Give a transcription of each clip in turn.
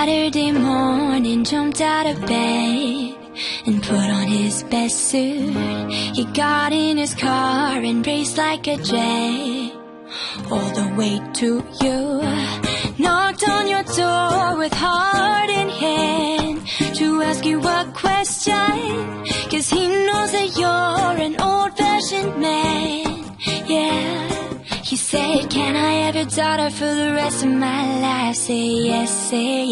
Saturday morning, jumped out of bed and put on his best suit. He got in his car and raced like a jet all the way to you. Knocked on your door with heart in hand to ask you a question, 'cause he knows that you're an old-fashioned man. Yeah. He said, can I have your daughter for the rest of my life? Say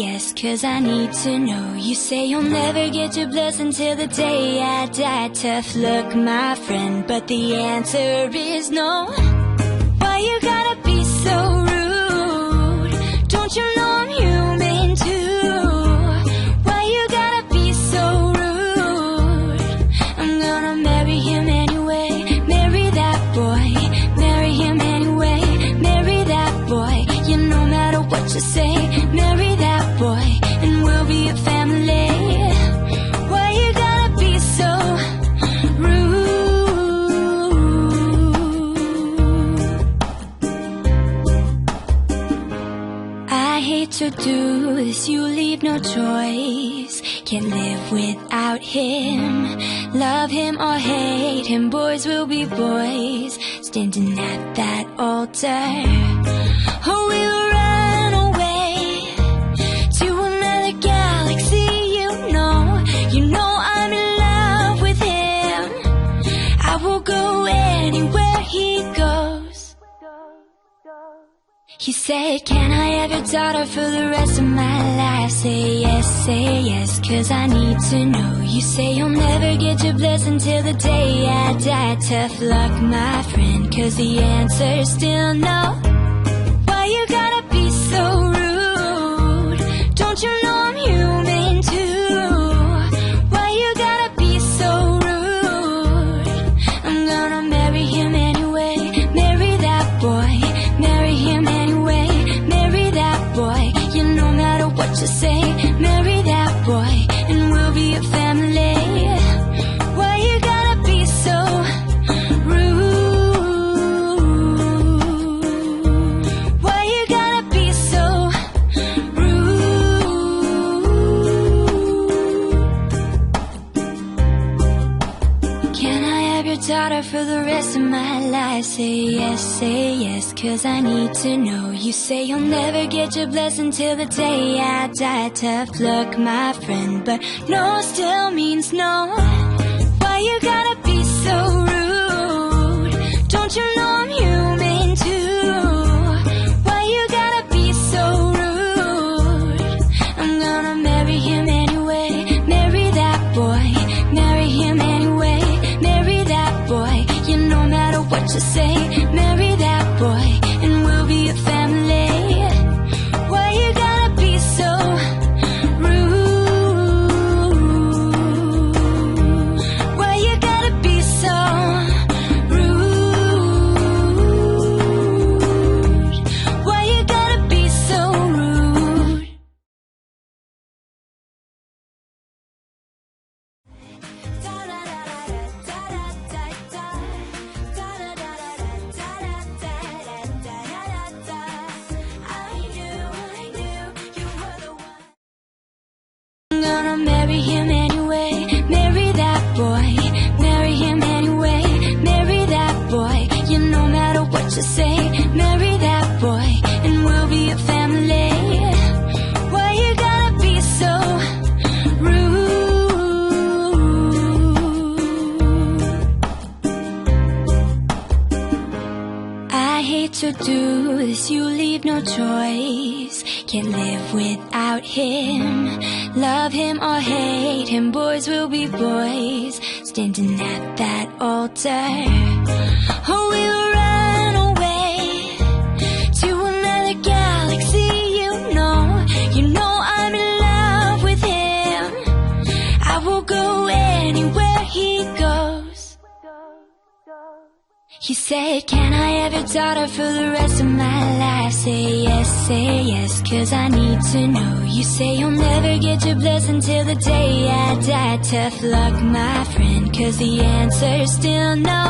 yes, 'cause I need to know. You say you'll never get your blessing till the day I die. Tough luck, my friend, but the answer is no. Why you gotta be so rude? Don't you know I'm human too? Why you gotta be so rude? I'm gonna marry him anyway. Marry that boy. Marry him anyway. Marry that boy. Yeah, no matter what you say. Marry that boy, and we'll be a family. Why you gotta be so to do this, you leave no choice. Can't live without him. Love him or hate him, boys will be boys, standing at that altar. Oh, we'll run away to another galaxy. You know I'm in love with him. I will go anywhere he goes. He said, can I have your daughter for the rest of my life? Say yes, 'cause I need to know. You say you'll never get your blessing till the day I die. Tough luck, my friend, 'cause the answer's still no. Why you gotta be so rude? Don't you know I'm human too? Why you gotta be so rude? I'm gonna marry him anyway. Marry that boy. Marry him anyway. Marry that boy. Yeah, no matter what you say. Marry that boy, and we'll be a family. Why you gotta be so rude? Why you gotta be so rude? Can I have your daughter for the rest of my life? Say yes, 'cause I need to know. You say you'll never get your blessing till the day I die. Tough luck, my friend, but no still means no. Why you gotta be so rude? Don't you know I'm human too? Why you gotta be so rude? I'm gonna marry him anyway. Marry that boy. Marry him anyway. Marry that boy. Yeah, no matter what you say. Marry that boy, and we'll be a family. Why you gotta be so rude? Why you gotta be so rude? Why you gotta be so rude? I'm gonna marry him anyway. Marry that boy. Marry him anyway. Marry that boy. Yeah, no matter what you say. Marry that boy, and we'll be a family. Why you gotta be so rude? I hate to do this, you leave no choice. Can't live without him. Love him or hate him, boys will be boys, standing at that altar. Oh, we'll run away to another galaxy. You know I'm in love with him. I will go anywhere he goes. He said, can I have your daughter for the rest of my life? Say yes, 'cause I need to know. You say you'll never get your blessing till the day I die. Tough luck, my friend, 'cause the answer's still no.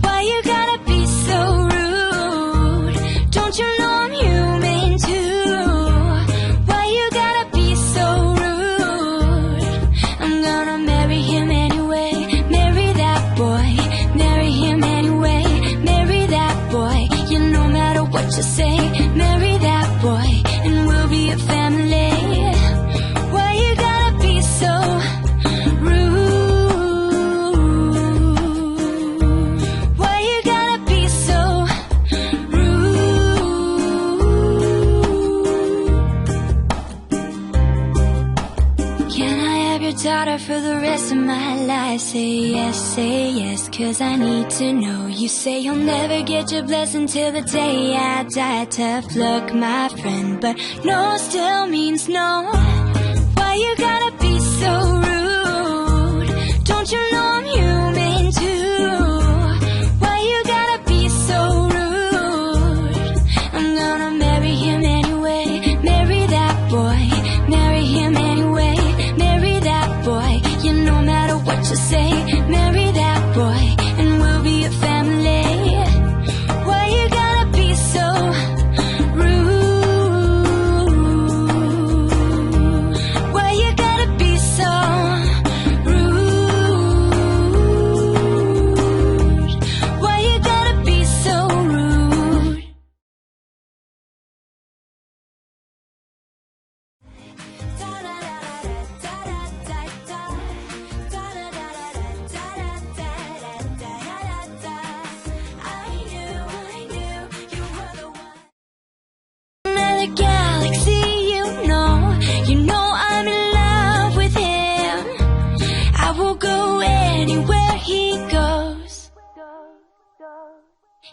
Why you gotta be so rude? Don't you know I'm human too? Why you gotta marry him anyway. Marry that boy, yeah, no matter what you say. Marry that boy, and we'll be a family. Why you gotta be so rude? Why you gotta be so rude? Can I have your daughter for the rest of my life? Say yes, cause I need to know. You say you'll never get your blessing till the day I die. Tough luck, my friend, but no still means no. Why you gotta be so rude? Don't you know I'm human too? Why you gotta be so rude? I'm gonna marry him anyway. Marry that boy, marry him anyway. Marry that boy, yeah, no matter what you say. Marry that boy, and we'll be a family. Why you gotta be so rude? Why you gotta be so rude? Why you gotta be so rude? Another galaxy, you know I'm in love with him. I will go anywhere he goes.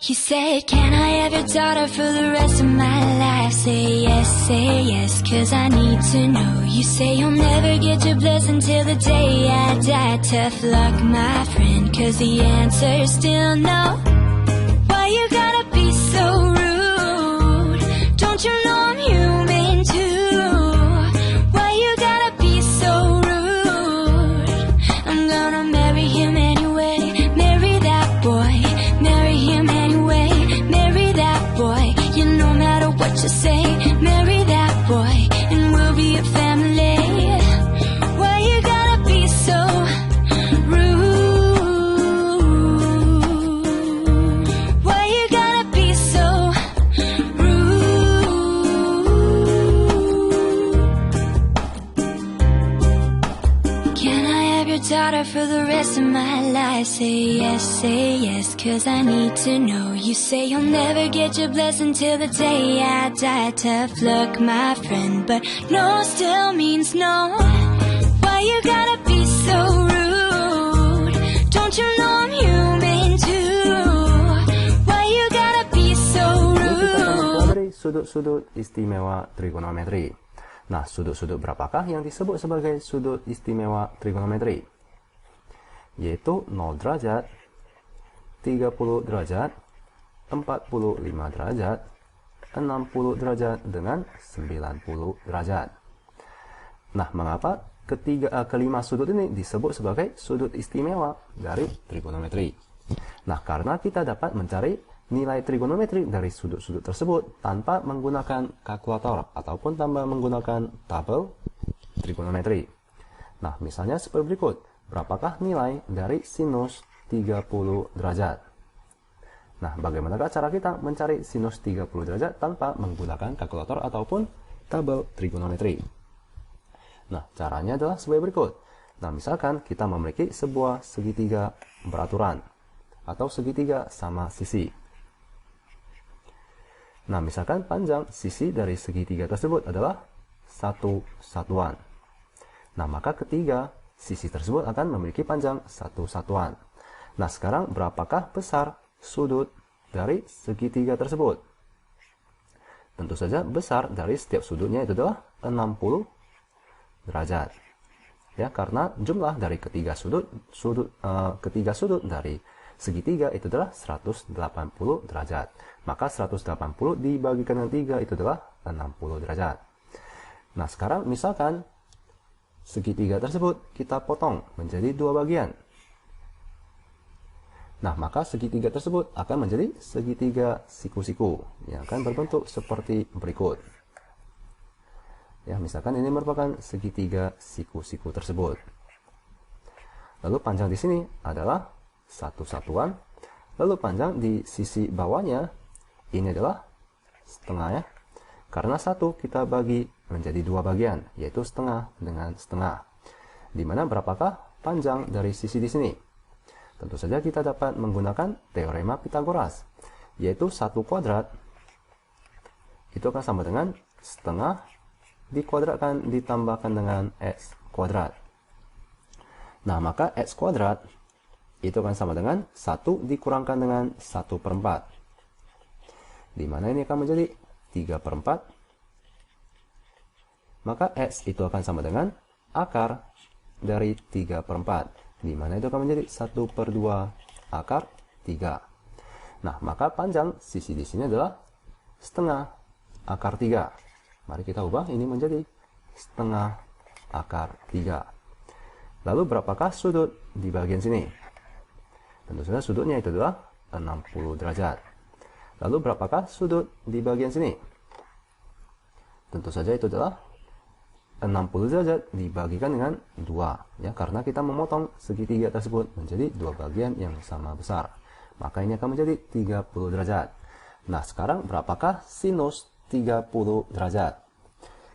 You said, can I have your daughter for the rest of my life? Say yes, cause I need to know. You say you'll never get your blessing till the day I die. Tough luck, my friend, cause the answer's still no. Why you gotta be so rude? Don't you know I'm human too? Why you gotta be so rude? I'm gonna marry him anyway. Marry that boy, marry him anyway. Marry that boy, yeah, no matter what you say. Marry that boy, and we'll be a family. Why you gotta be so rude? Why you gotta be so rude? Can I have your daughter for the rest of my life? Say yes, cause I need to know. You say you'll never get your blessing till the day I die. Tough luck, my friend, but no still means no. Why you gotta be so rude? Don't you know I'm human too? Why you gotta be so rude? Dari sudut-sudut istimewa trigonometri. Nah, sudut-sudut berapakah yang disebut sebagai sudut istimewa trigonometri? Yaitu 0 derajat, 30 derajat, 45 derajat, 60 derajat, dengan 90 derajat. Nah, mengapa kelima sudut ini disebut sebagai sudut istimewa dari trigonometri? Nah, karena kita dapat mencari nilai trigonometri dari sudut-sudut tersebut tanpa menggunakan kalkulator ataupun tanpa menggunakan tabel trigonometri. Nah, misalnya seperti berikut. Berapakah nilai dari sinus 30 derajat? Nah, bagaimanakah cara kita mencari sinus 30 derajat tanpa menggunakan kalkulator ataupun tabel trigonometri? Nah, caranya adalah sebagai berikut. Nah, misalkan kita memiliki sebuah segitiga beraturan atau segitiga sama sisi. Nah, misalkan panjang sisi dari segitiga tersebut adalah 1 satuan. Nah, maka ketiga sisi tersebut akan memiliki panjang 1 satuan. Nah, sekarang berapakah besar sudut dari segitiga tersebut? Tentu saja besar dari setiap sudutnya itu adalah 60 derajat. Ya, karena jumlah dari ketiga sudut dari segitiga itu adalah 180 derajat. Maka 180 dibagikan dengan 3 itu adalah 60 derajat. Nah, sekarang misalkan segitiga tersebut kita potong menjadi 2 bagian. Nah, maka segitiga tersebut akan menjadi segitiga siku-siku yang akan berbentuk seperti berikut. Ya, misalkan ini merupakan segitiga siku-siku tersebut. Lalu panjang di sini adalah 1 satuan. Lalu panjang di sisi bawahnya, ini adalah setengah ya. Karena 1 kita bagi menjadi 2 bagian, yaitu setengah dengan setengah. Dimana berapakah panjang dari sisi di sini? Tentu saja kita dapat menggunakan teorema Pythagoras, yaitu 1 kuadrat itu akan sama dengan setengah dikuadratkan ditambahkan dengan x kuadrat. Nah, maka x kuadrat itu akan sama dengan 1 dikurangkan dengan 1/4. Di mana ini akan menjadi 3/4. Maka x itu akan sama dengan akar dari 3/4. Di mana itu akan menjadi 1/2 akar 3. Nah, maka panjang sisi di sini adalah setengah akar 3. Mari kita ubah ini menjadi setengah akar 3. Lalu berapakah sudut di bagian sini? Tentu saja sudutnya itu adalah 60 derajat. Lalu berapakah sudut di bagian sini? Tentu saja itu adalah 60 derajat dibagikan dengan 2. Ya, karena kita memotong segitiga tersebut menjadi 2 bagian yang sama besar. Maka ini akan menjadi 30 derajat. Nah, sekarang berapakah sinus 30 derajat?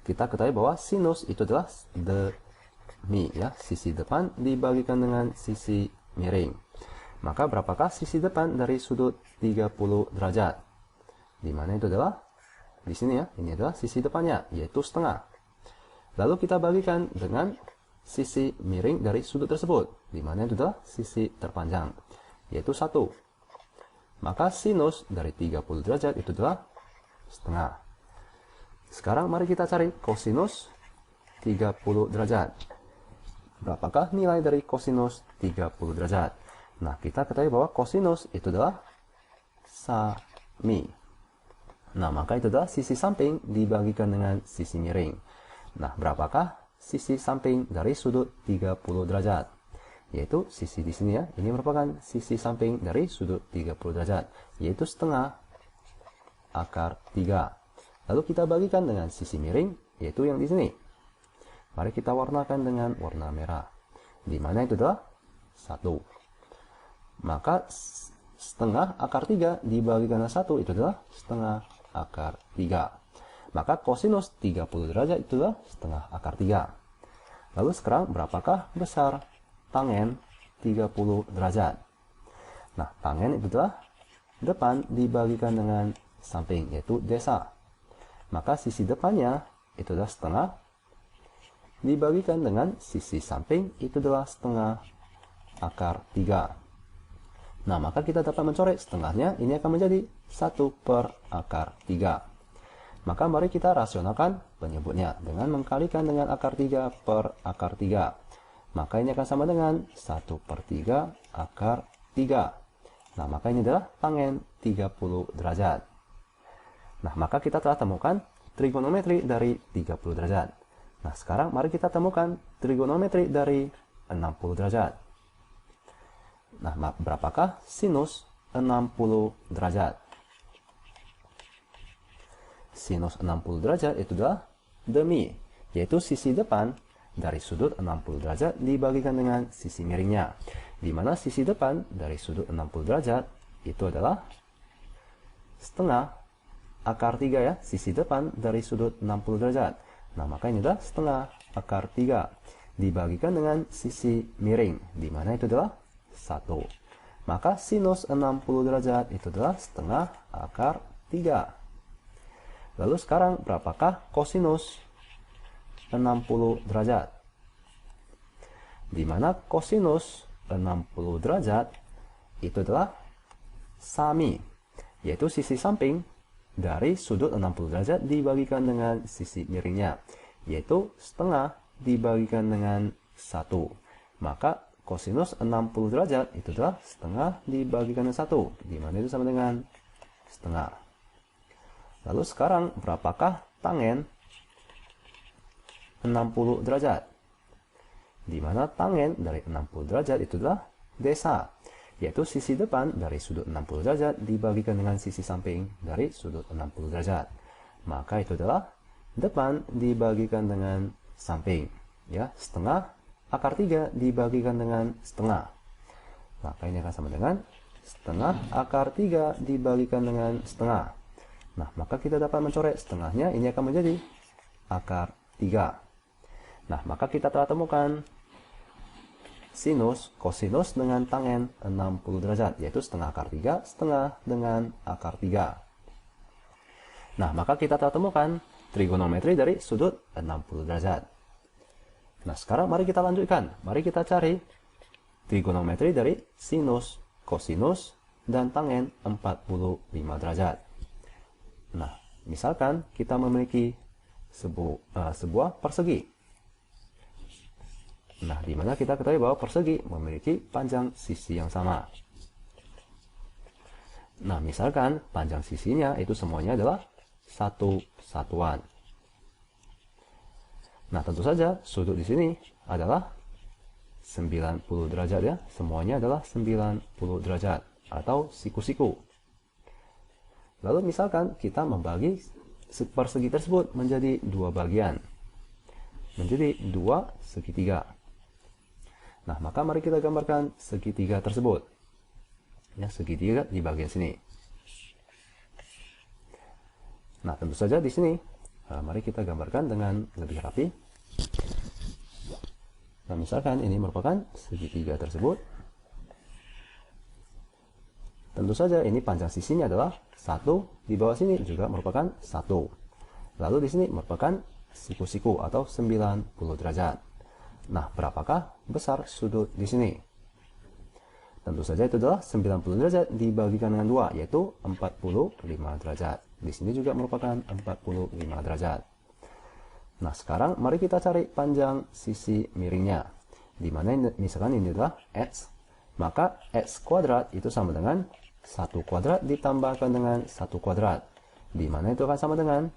Kita ketahui bahwa sinus itu adalah demi, ya, sisi depan dibagikan dengan sisi miring. Maka berapakah sisi depan dari sudut 30 derajat? Di mana itu adalah di sini ya, ini adalah sisi depannya, yaitu setengah. Lalu kita bagikan dengan sisi miring dari sudut tersebut, di mana itu adalah sisi terpanjang, yaitu 1. Maka sinus dari 30 derajat itu adalah setengah. Sekarang mari kita cari kosinus 30 derajat. Berapakah nilai dari kosinus 30 derajat? Nah, kita ketahui bahwa kosinus itu adalah sami. Nah, maka itu adalah sisi samping dibagikan dengan sisi miring. Nah, berapakah sisi samping dari sudut 30 derajat? Yaitu sisi di sini ya. Ini merupakan sisi samping dari sudut 30 derajat, yaitu setengah akar 3. Lalu kita bagikan dengan sisi miring, yaitu yang di sini. Mari kita warnakan dengan warna merah. Di mana itu adalah 1. Maka setengah akar 3 dibagikan dengan 1 itu adalah setengah akar 3. Maka kosinus 30 derajat itu adalah setengah akar 3. Lalu sekarang berapakah besar tangen 30 derajat? Nah, tangen itu adalah depan dibagikan dengan samping, yaitu desa. Maka sisi depannya itu adalah setengah dibagikan dengan sisi samping itu adalah setengah akar 3. Nah, maka kita dapat mencoret setengahnya, ini akan menjadi 1 per akar 3. Maka mari kita rasionalkan penyebutnya dengan mengkalikan dengan akar 3 per akar 3. Maka ini akan sama dengan 1/3 akar 3. Nah, maka ini adalah tangen 30 derajat. Nah, maka kita telah temukan trigonometri dari 30 derajat. Nah, sekarang mari kita temukan trigonometri dari 60 derajat. Nah, berapakah sinus 60 derajat? Sinus 60 derajat itu adalah demi, yaitu sisi depan dari sudut 60 derajat dibagikan dengan sisi miringnya. Di mana sisi depan dari sudut 60 derajat itu adalah setengah akar 3 ya, sisi depan dari sudut 60 derajat. Nah, maka ini adalah setengah akar 3 dibagikan dengan sisi miring, di mana itu adalah 1. Maka sinus 60 derajat itu adalah setengah akar 3. Lalu sekarang berapakah kosinus 60 derajat? Di mana kosinus 60 derajat itu adalah sami, yaitu sisi samping dari sudut 60 derajat dibagikan dengan sisi miringnya, yaitu setengah dibagikan dengan 1. Maka kosinus 60 derajat itu adalah setengah dibagikan dengan 1, di mana itu sama dengan setengah. Lalu sekarang berapakah tangen 60 derajat? Di mana tangen dari 60 derajat itu adalah desa, yaitu sisi depan dari sudut 60 derajat dibagikan dengan sisi samping dari sudut 60 derajat. Maka itu adalah depan dibagikan dengan samping, ya, setengah akar 3 dibagikan dengan setengah. Maka ini akan sama dengan setengah akar 3 dibagikan dengan setengah. Nah, maka kita dapat mencoret setengahnya, ini akan menjadi akar 3. Nah, maka kita telah temukan sinus, kosinus dengan tangen 60 derajat, yaitu setengah akar 3, setengah dengan akar 3. Nah, maka kita telah temukan trigonometri dari sudut 60 derajat. Nah, sekarang mari kita lanjutkan. Mari kita cari trigonometri dari sinus, kosinus, dan tangen 45 derajat. Nah, misalkan kita memiliki sebuah persegi. Nah, di mana kita ketahui bahwa persegi memiliki panjang sisi yang sama. Nah, misalkan panjang sisinya itu semuanya adalah satu satuan. Nah, tentu saja sudut di sini adalah 90 derajat ya. Semuanya adalah 90 derajat atau siku-siku. Lalu misalkan kita membagi persegi tersebut menjadi dua bagian. Menjadi dua segitiga. Nah, maka mari kita gambarkan segitiga tersebut. Ya, segitiga di bagian sini. Nah, tentu saja di sini, mari kita gambarkan dengan lebih rapi. Nah, misalkan ini merupakan segitiga tersebut. Tentu saja ini panjang sisinya adalah 1, di bawah sini juga merupakan 1. Lalu di sini merupakan siku-siku atau 90 derajat. Nah, berapakah besar sudut di sini? Tentu saja itu adalah 90 derajat dibagikan dengan 2, yaitu 45 derajat. Di sini juga merupakan 45 derajat. Nah, sekarang mari kita cari panjang sisi miringnya. Di mana misalkan ini adalah x, maka x kuadrat itu sama dengan 1 kuadrat ditambahkan dengan 1 kuadrat. Di mana itu akan sama dengan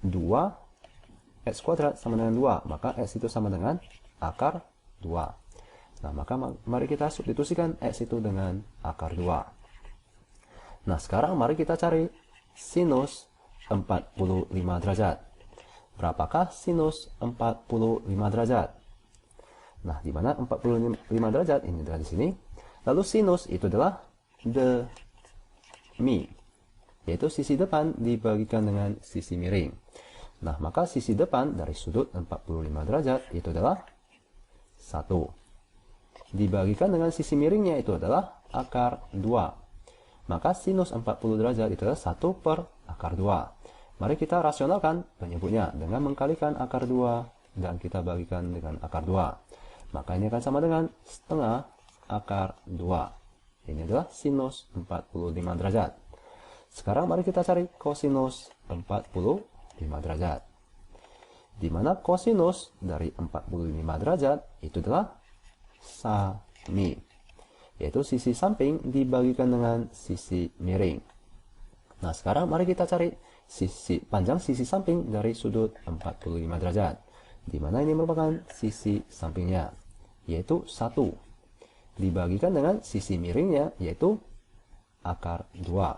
2, x kuadrat sama dengan 2. Maka x itu sama dengan akar 2. Nah, maka mari kita substitusikan x itu dengan akar 2. Nah, sekarang mari kita cari sinus 45 derajat. Berapakah sinus 45 derajat? Nah, di mana 45 derajat ini adalah di sini. Lalu sinus itu adalah demi, yaitu sisi depan dibagikan dengan sisi miring. Nah, maka sisi depan dari sudut 45 derajat itu adalah 1. Dibagikan dengan sisi miringnya itu adalah akar 2. Maka sinus 40 derajat itu adalah 1 per akar 2. Mari kita rasionalkan penyebutnya dengan mengkalikan akar 2 dan kita bagikan dengan akar 2. Maka ini akan sama dengan setengah akar 2. Ini adalah sinus 45 derajat. Sekarang mari kita cari kosinus 45 derajat. Di mana kosinus dari 45 derajat itu adalah sami, yaitu sisi samping dibagikan dengan sisi miring. Nah, sekarang mari kita cari panjang sisi samping dari sudut 45 derajat. Di mana ini merupakan sisi sampingnya, yaitu 1. Dibagikan dengan sisi miringnya, yaitu akar 2.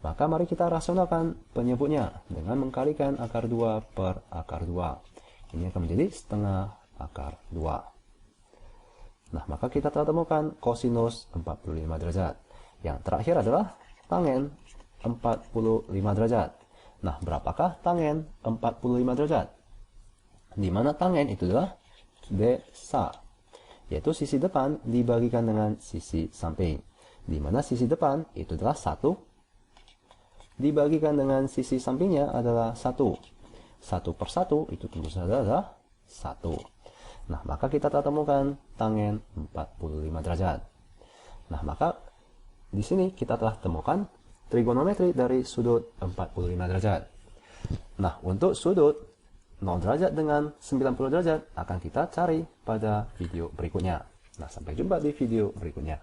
Maka mari kita rasionalkan penyebutnya dengan mengkalikan akar 2 per akar 2. Ini akan menjadi setengah akar 2. Nah, maka kita telah temukan kosinus 45 derajat. Yang terakhir adalah tangen 45 derajat. Nah, berapakah tangen 45 derajat? Di mana tangen itu adalah desa, yaitu sisi depan dibagikan dengan sisi samping. Di mana sisi depan itu adalah 1, dibagikan dengan sisi sampingnya adalah 1. 1 per 1 itu tentu saja adalah 1. Nah, maka kita telah temukan tangen 45 derajat. Nah, maka di sini kita telah temukan trigonometri dari sudut 45 derajat. Nah, untuk sudut 0 derajat dengan 90 derajat akan kita cari pada video berikutnya. Nah, sampai jumpa di video berikutnya.